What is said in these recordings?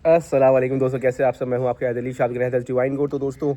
अस्सलाम वालेकुम दोस्तों, कैसे आप सब। मैं हूं आपके अदली शाद ग्रह डिवाइन गोड। तो दोस्तों,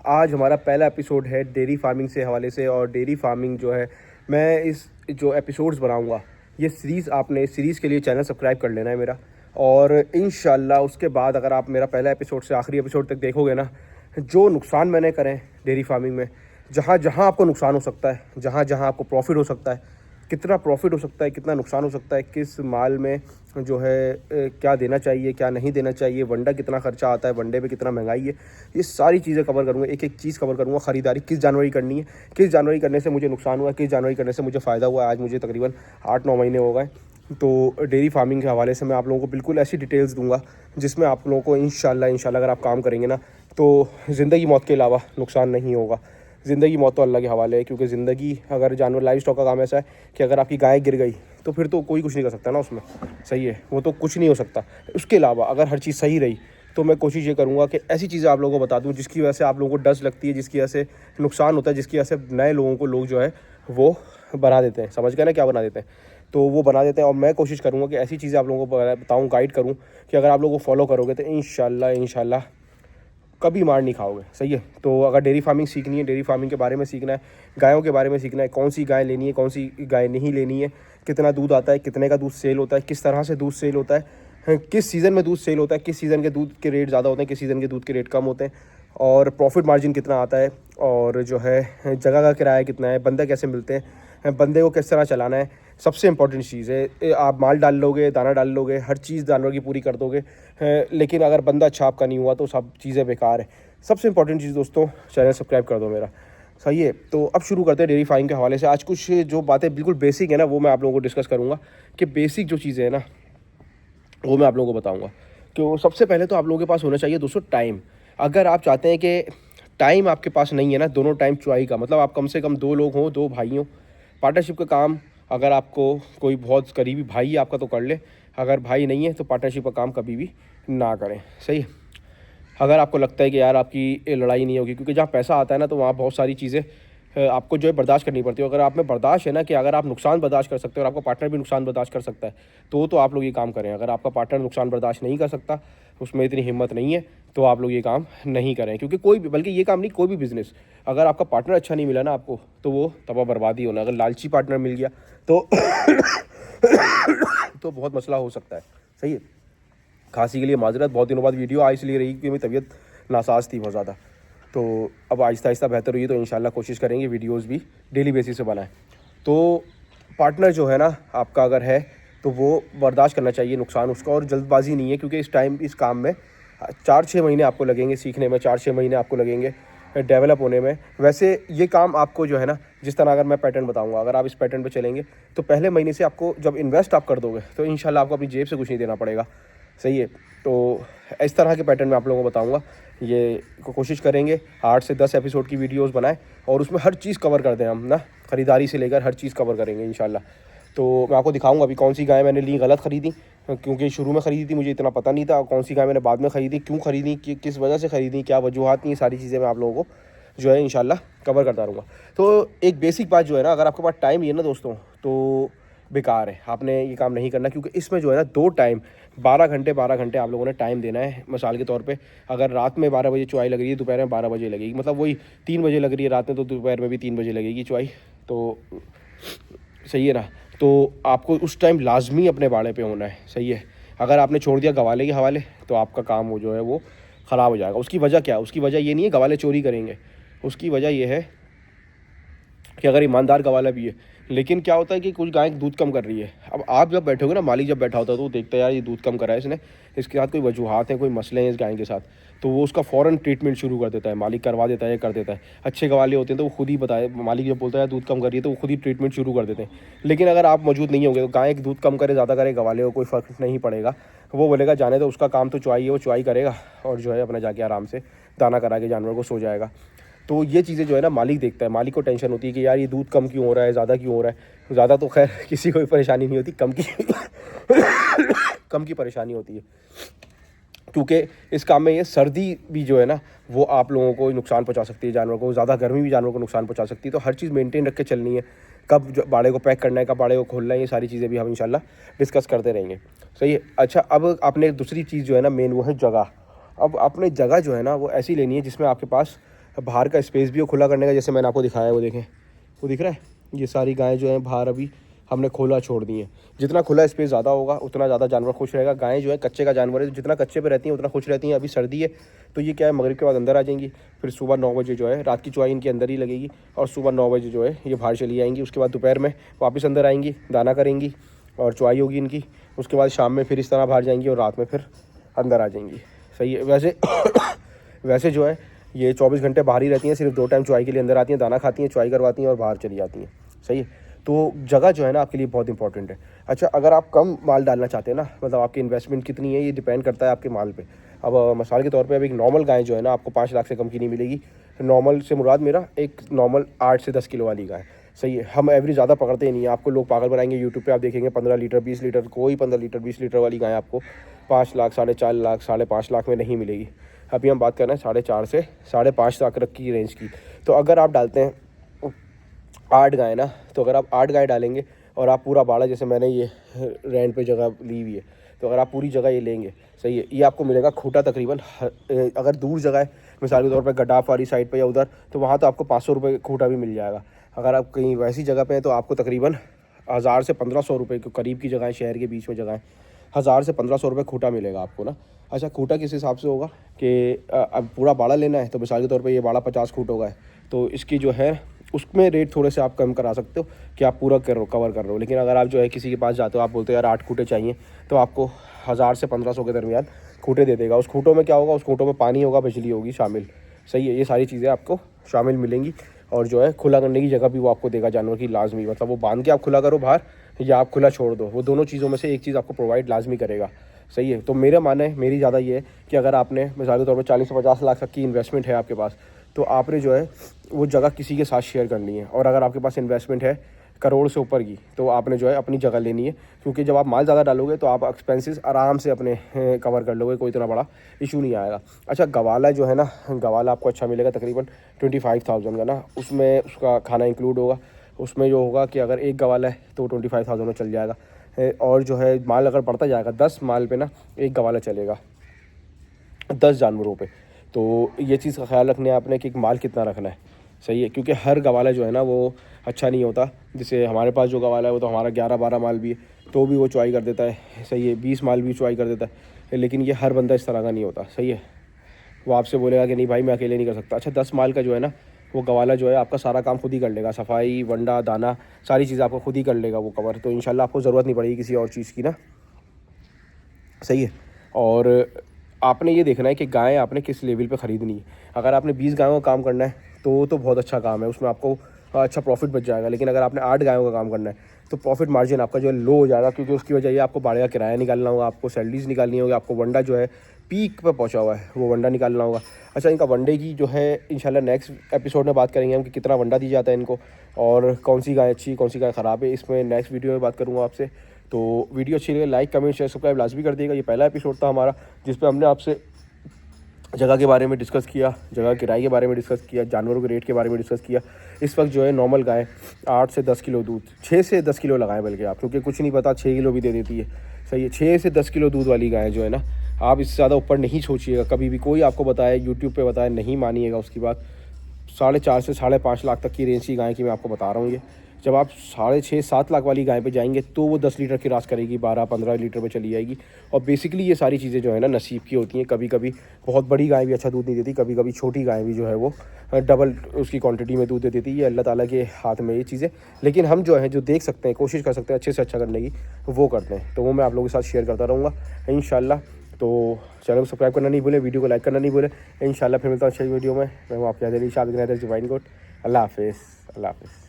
आज हमारा पहला एपिसोड है डेयरी फार्मिंग से हवाले से। और डेयरी फार्मिंग जो है, मैं इस जो एपिसोड्स बनाऊंगा, ये सीरीज़, आपने इस सीरीज़ के लिए चैनल सब्सक्राइब कर लेना है मेरा। और इंशाल्लाह उसके बाद अगर आप मेरा पहला एपिसोड से आखिरी एपिसोड तक देखोगे ना, जो नुकसान मैंने करे डेयरी फार्मिंग में, जहाँ जहाँ आपको नुकसान हो सकता है, जहाँ जहाँ आपको प्रॉफिट हो सकता है, कितना प्रॉफिट हो सकता है, कितना नुकसान हो सकता है, किस माल में जो है क्या देना चाहिए, क्या नहीं देना चाहिए, वंडा कितना खर्चा आता है, वनडे पे कितना महंगाई है, ये सारी चीज़ें कवर करूँगा। एक एक चीज़ कवर करूँगा। ख़रीदारी किस जानवर की करनी है, किस जानवर की करने से मुझे नुकसान हुआ है, किस जानवर की करने से मुझे फ़ायदा हुआ है। आज मुझे तकरीबन 8-9 महीने हो गए। तो डेयरी फार्मिंग के हवाले से मैं आप लोगों को बिल्कुल ऐसी डिटेल्स दूंगा जिसमें आप लोगों को इंशाल्लाह अगर आप काम करेंगे ना, तो ज़िंदगी मौत के अलावा नुकसान नहीं होगा। ज़िंदगी मौत तो अल्लाह के हवाले है, क्योंकि ज़िंदगी, अगर जानवर, लाइव स्टॉक का काम ऐसा है कि अगर आपकी गाय गिर गई तो फिर तो कोई कुछ नहीं कर सकता ना उसमें। सही है, वो तो कुछ नहीं हो सकता। उसके अलावा अगर हर चीज़ सही रही तो मैं कोशिश ये करूँगा कि ऐसी चीज़ें आप लोगों को बता दूँ जिसकी वजह से आप लोगों को डर लगती है, जिसकी वजह से नुकसान होता है, जिसकी वजह से नए लोगों को लोग जो है वो बना देते हैं। समझ गए ना क्या बना देते हैं, तो वो बना देते हैं। और मैं कोशिश करूँगा कि ऐसी चीज़ें आप लोगों को बताऊँ, गाइड करूँ कि अगर आप लोगों को फॉलो करोगे तो इंशाल्लाह कभी मार नहीं खाओगे। सही है। तो अगर डेयरी फार्मिंग सीखनी है, डेयरी फार्मिंग के बारे में सीखना है, गायों के बारे में सीखना है, कौन सी गाय लेनी है, कौन सी गाय नहीं लेनी है, कितना दूध आता है, कितने का दूध सेल होता है, किस तरह से दूध सेल होता है, किस सीज़न में दूध सेल होता है, किस सीज़न के दूध के रेट ज़्यादा होते हैं, किस सीज़न के दूध के रेट कम होते हैं, और प्रॉफिट मार्जिन कितना आता है, और जो है जगह का किराया कितना है, बंदे कैसे मिलते हैं, बंदे को किस तरह चलाना है। सबसे इंपॉर्टेंट चीज़ है, आप माल डाल लोगे, दाना डाल लोगे, हर चीज़ जानवर की पूरी कर दोगे, लेकिन अगर बंदा अच्छा आपका नहीं हुआ तो सब चीज़ें बेकार है। सबसे इंपॉर्टेंट चीज़ दोस्तों, चैनल सब्सक्राइब कर दो मेरा। सही है। तो अब शुरू करते हैं डेयरी फार्मिंग के हवाले से। आज कुछ जो बातें बिल्कुल बेसिक है ना, वो मैं आप लोगों को डिस्कस करूँगा कि बेसिक जो चीज़ें हैं ना, वो मैं आप लोगों को बताऊँगा। तो सबसे पहले तो आप लोगों के पास होना चाहिए दोस्तों टाइम। अगर आप चाहते हैं कि टाइम आपके पास नहीं है ना, दोनों टाइम चुआई का मतलब आप कम से कम 2 लोग हों, 2 भाई हों। पार्टनरशिप का काम, अगर आपको कोई बहुत करीबी भाई है आपका तो कर ले, अगर भाई नहीं है तो पार्टनरशिप का काम कभी भी ना करें। सही है। अगर आपको लगता है कि यार आपकी लड़ाई नहीं होगी, क्योंकि जहाँ पैसा आता है ना, तो वहाँ बहुत सारी चीज़ें आपको जो है बर्दाश्त करनी पड़ती है। अगर आप में बर्दाश्त है ना, कि अगर आप नुकसान बर्दाश्त कर सकते हो और आपका पार्टनर भी नुकसान बर्दाश्त कर सकता है, तो आप लोग ये काम करें। अगर आपका पार्टनर नुकसान बर्दाश्त नहीं कर सकता, उसमें इतनी हिम्मत नहीं है, तो आप लोग ये काम नहीं करें। क्योंकि कोई भी, बल्कि ये काम नहीं, कोई भी बिज़नेस, अगर आपका पार्टनर अच्छा नहीं मिला ना आपको, तो वो तबाह बर्बादी होना। अगर लालची पार्टनर मिल गया तो तो बहुत मसला हो सकता है। सही है। खांसी के लिए माजरत, बहुत दिनों बाद वीडियो आ इसलिए रही क्योंकि मेरी तबीयत नासाज थी बहुत ज़्यादा। तो अब आहिस्ता आहिस्ता बेहतर हुई, तो इंशाल्लाह कोशिश करेंगे वीडियोस भी डेली बेसिस पे बनाएं। तो पार्टनर जो है ना आपका अगर है, तो वो बर्दाश्त करना चाहिए नुकसान उसका, और जल्दबाजी नहीं है, क्योंकि इस काम में 4-6 महीने आपको लगेंगे सीखने में, 4-6 महीने आपको लगेंगे डेवलप होने में। वैसे ये काम आपको जो है ना, जिस तरह अगर मैं पैटर्न बताऊंगा, अगर आप इस पैटर्न पे चलेंगे तो पहले महीने से आपको जब इन्वेस्ट आप कर दोगे तो इंशाल्लाह आपको अपनी जेब से कुछ नहीं देना पड़ेगा। सही है। तो इस तरह के पैटर्न में आप लोगों को बताऊंगा। ये कोशिश करेंगे 8 से 10 एपिसोड की वीडियोस बनाएं और उसमें हर चीज़ कवर कर दें हम ना, ख़रीदारी से लेकर हर चीज़ कवर करेंगे इंशाल्लाह। तो मैं आपको दिखाऊंगा अभी कौन सी गाय मैंने ली गलत ख़रीदी, क्योंकि शुरू में ख़रीदी थी, मुझे इतना पता नहीं था। कौन सी गाय मैंने बाद में ख़रीदी, क्यों ख़रीदी, किस वजह से ख़रीदी, क्या वजूहात नहीं, सारी चीज़ें मैं आप लोगों को जो है इंशाल्लाह कवर करता रहूँगा। तो एक बेसिक बात जो है ना, अगर आपके पास टाइम ही है ना दोस्तों, तो बेकार है, आपने ये काम नहीं करना। क्योंकि इसमें जो है ना 2 टाइम 12 घंटे आप लोगों ने टाइम देना है। मिसाल के तौर पे अगर रात में 12 बजे चुआई लग रही है, दोपहर में 12 बजे लगेगी, मतलब वही 3 बजे लग रही है रात में, तो दोपहर में भी 3 बजे लगेगी चुआई। तो सही है ना। तो आपको उस टाइम लाजमी अपने बाड़े पे होना है। सही है। अगर आपने छोड़ दिया गवाले के हवाले, तो आपका काम वो जो है वो ख़राब हो जाएगा। उसकी वजह क्या है? उसकी वजह ये नहीं है गवाले चोरी करेंगे, उसकी वजह ये है कि अगर ईमानदार गवाला भी है, लेकिन क्या होता है कि कुछ गाय दूध कम कर रही है। अब आप जब बैठोगे ना, मालिक जब बैठा होता है तो वो देखता है यार ये दूध कम करा है इसने, इसके साथ कोई वजूहात हैं, कोई मसले हैं इस गाय के साथ, तो वो उसका फ़ौरन ट्रीटमेंट शुरू कर देता है। मालिक करवा देता है, कर देता है। अच्छे गवाले होते हैं तो वो खुद ही बताए, मालिक जब बोलता है दूध कम कर रही है तो वो खुद ही ट्रीटमेंट शुरू कर देते हैं। लेकिन अगर आप मौजूद नहीं होंगे तो गाय दूध कम करे, ज़्यादा करे, गवाले को कोई फ़र्क नहीं पड़ेगा। वो बोलेगा जाने तो, उसका काम तो चुआई है, वो चुआई करेगा और जो है अपना जाके आराम से दाना करा के जानवर को सो जाएगा। तो ये चीज़ें जो है ना मालिक देखता है, मालिक को टेंशन होती है कि यार ये दूध कम क्यों हो रहा है, ज़्यादा क्यों हो रहा है। ज़्यादा तो खैर किसी को भी परेशानी नहीं होती, कम की कम की परेशानी होती है। क्योंकि इस काम में ये सर्दी भी जो है ना, वो आप लोगों को नुकसान पहुंचा सकती है, जानवर को। ज़्यादा गर्मी भी जानवर को नुकसान पहुंचा सकती है। तो हर चीज़ मेंटेन रख के चलनी है। कब बाड़े को पैक करना है, कब बाड़े को खोलना है, ये सारी चीज़ें भी हम इंशाल्लाह डिस्कस करते रहेंगे। सही है। अच्छा, अब आपने दूसरी चीज़ जो है ना मेन, वो है जगह। अब आपने जगह जो है ना वो ऐसी लेनी है जिसमें आपके पास बाहर का स्पेस भी हो खुला करने का। जैसे मैंने आपको दिखाया है, वो देखें, वो दिख रहा है, ये सारी गायें जो हैं बाहर अभी हमने खोला छोड़ दी हैं। जितना खुला स्पेस ज़्यादा होगा उतना ज़्यादा जानवर खुश रहेगा। गायें जो है कच्चे का जानवर है, जितना कच्चे पे रहती हैं उतना खुश रहती हैं। अभी सर्दी है तो ये क्या है, मगरिब के बाद अंदर आ जाएंगी, फिर सुबह 9 बजे जो है रात की चुवाई इनके अंदर ही लगेगी, और सुबह 9 बजे जो है ये बाहर चली जाएंगी। उसके बाद दोपहर में वापस अंदर आएंगी, दाना करेंगी और चुवाई होगी इनकी। उसके बाद शाम में फिर इस तरह बाहर जाएंगी और रात में फिर अंदर आ जाएंगी। सही है। वैसे वैसे जो है ये 24 घंटे बाहर ही रहती हैं, सिर्फ 2 टाइम चुवाई के लिए अंदर आती हैं, दाना खाती हैं, चुवाई करवाती हैं और बाहर चली जाती हैं। सही है। तो जगह जो है ना आपके लिए बहुत इंपॉर्टेंट है। अच्छा, अगर आप कम माल डालना चाहते हैं ना, मतलब आपकी इन्वेस्टमेंट कितनी है ये डिपेंड करता है आपके माल पे। अब मिसाल के तौर पे अब एक नॉर्मल गाय जो है ना आपको 5 लाख से कम की नहीं मिलेगी। नॉर्मल से मुराद मेरा एक नॉर्मल 8 से 10 किलो वाली गाय। सही है। हम एवरेज ज़्यादा पकड़ते ही नहीं है, आपको लोग पागल बनाएंगे। यूट्यूब पे आप देखेंगे 15 लीटर 20 लीटर, कोई 15 लीटर 20 लीटर वाली गाय आपको 5 लाख 4.5 लाख 5.5 लाख में नहीं मिलेगी। अभी हम बात कर रहे हैं 4.5 से 5.5 लाख तक की रेंज की। तो अगर आप डालते हैं 8 गाय ना, तो अगर आप 8 गाय डालेंगे और आप पूरा बाड़ा, जैसे मैंने ये रेंट पे जगह ली हुई है, तो अगर आप पूरी जगह ये लेंगे, सही है, ये आपको मिलेगा खूटा तकरीबन अगर दूर जगह है, मिसाल के तौर पे गड्डाफ वाली साइड पे या उधर, तो वहाँ तो आपको 500 रुपये खूटा भी मिल जाएगा। अगर आप कहीं वैसी जगह पे हैं तो आपको तकरीबन 1000 से 1500 रुपये के करीब की जगह है, शहर के बीच में जगह है, 1000 से 1500 रुपये खूटा मिलेगा आपको ना। अच्छा, खूटा किस हिसाब से होगा कि अब पूरा बाड़ा लेना है तो मिसाल के तौर पे ये बाड़ा 50 फुट होगा, तो इसकी जो है उसमें रेट थोड़े से आप कम करा सकते हो कि आप पूरा कवर कर रहे हो। लेकिन अगर आप जो है किसी के पास जाते हो, आप बोलते हो यार 8 खूटे चाहिए, तो आपको 1000 से 1500 के दरमियान खूटे दे देगा। उस खूटों में क्या होगा, उस खूटों में पानी होगा, बिजली होगी शामिल। सही है। ये सारी चीज़ें आपको शामिल मिलेंगी। और जो है खुला करने की जगह भी वो आपको देगा जानवर की लाजमी, मतलब वो बांध के आप खुला करो बाहर या आप खुला छोड़ दो, वो दोनों चीज़ों में से एक चीज़ आपको प्रोवाइड लाजमी करेगा। सही है। तो मेरा मानना है, मेरी ज़्यादा ये है कि अगर आपने मिसाल के तौर पर 40 से 50 लाख तक की इन्वेस्टमेंट है आपके पास, तो आपने जो है वो जगह किसी के साथ शेयर करनी है। और अगर आपके पास इन्वेस्टमेंट है करोड़ से ऊपर की, तो आपने जो है अपनी जगह लेनी है, क्योंकि जब आप माल ज़्यादा डालोगे तो आप एक्सपेंसेस आराम से अपने कवर कर लोगे, कोई इतना बड़ा इशू नहीं आएगा। अच्छा, गवाला जो है ना, गवाला आपको अच्छा मिलेगा तकरीबन 25,000 का ना, उसमें उसका खाना इंक्लूड होगा। उसमें जो होगा कि अगर एक गवाला है तो 25,000 में चल जाएगा। और जो है माल अगर बढ़ता जाएगा 10 माल पे ना एक गवाला चलेगा 10 जानवरों पे। तो ये चीज़ का ख्याल रखना है आपने कि माल कितना रखना है। सही है। क्योंकि हर गवाला जो है ना वो अच्छा नहीं होता। जैसे हमारे पास जो गवाला है वो तो हमारा 11-12 माल भी है, तो भी वो चुवाई कर देता है। सही है। 20 माल भी चुवाई कर देता है। लेकिन ये हर बंदा इस तरह का नहीं होता। सही है। वो आपसे बोलेगा कि नहीं भाई मैं अकेले नहीं कर सकता। अच्छा, 10 माल का जो है ना वो गवाला जो है आपका सारा काम खुद ही कर लेगा, सफाई, वंडा, दाना, सारी चीज़ें आपको खुद ही कर लेगा वो कवर। तो इंशाल्लाह आपको ज़रूरत नहीं पड़ेगी किसी और चीज़ की ना। सही है। और आपने ये देखना है कि गाय आपने किस लेवल पे ख़रीदनी है। अगर आपने 20 गायों का काम करना है तो बहुत अच्छा काम है, उसमें आपको अच्छा प्रॉफिट बच जाएगा। लेकिन अगर आपने 8 गायों का काम करना है तो प्रॉफिट मार्जिन आपका जो है लो हो जाएगा, क्योंकि उसकी वजह ये आपको बाड़े का किराया निकालना होगा, आपको सैलरीज निकालनी होगी, आपको वंडा जो है पीक पे पहुंचा हुआ है वो वंडा निकालना होगा। अच्छा, इनका वनडे की जो है इंशाल्लाह नेक्स्ट एपिसोड में बात करेंगे हम कि कितना वंडा दी जाता है इनको, और कौन सी गाय अच्छी कौन सी गाय ख़राब है, इसमें नेक्स्ट वीडियो में बात करूँगा आपसे। तो वीडियो अच्छी लगे लाइक कमेंट शेयर सब्सक्राइब लाजमी कर दिएगा। ये पहला एपिसोड था हमारा जिस पे हमने आपसे जगह के बारे में डिस्कस किया, जगह किराए के बारे में डिस्कस किया, जानवरों के रेट के बारे में डिस्कस किया। इस वक्त जो है नॉर्मल गाय 8 से 10 किलो दूध, 6 से 10 किलो लगाएं बल्कि आप, क्योंकि कुछ नहीं पता 6 किलो भी दे देती है। सही है। 6 से 10 किलो दूध वाली गाय जो है ना, आप इससे ज़्यादा ऊपर नहीं सोचिएगा कभी भी। कोई आपको बताए यूट्यूब पे बताए नहीं मानिएगा उसकी बात। 4.5 से 5.5 लाख तक की रेंज की गाय की मैं आपको बता रहा हूँ। ये जब आप 6.5-7 लाख वाली गाय पे जाएंगे तो वो 10 लीटर की रास करेगी, 12-15 लीटर पे चली जाएगी। और बेसिकली ये सारी चीज़ें जो है ना नसीब की होती हैं। कभी कभी बहुत बड़ी गाय भी अच्छा दूध नहीं देती, कभी कभी छोटी गाय भी जो है वो डबल उसकी क्वांटिटी में दूध दे देती है। ये अल्लाह ताला के हाथ में ये चीज़ें। लेकिन हम जो है जो देख सकते हैं, कोशिश कर सकते हैं अच्छे से अच्छा करने की, वो करते हैं। तो वो मैं आप लोगों के साथ शेयर करता रहूँगा इंशाल्लाह। तो चैनल को सब्सक्राइब करना नहीं भूले, वीडियो को लाइक करना नहीं भूले। इंशाल्लाह फिर मिलता हूँ अच्छी वीडियो में। मैं हूँ आपके आदिल शाद डिवाइन गोट। अल्लाह हाफिज़। अल्लाह हाफिज़।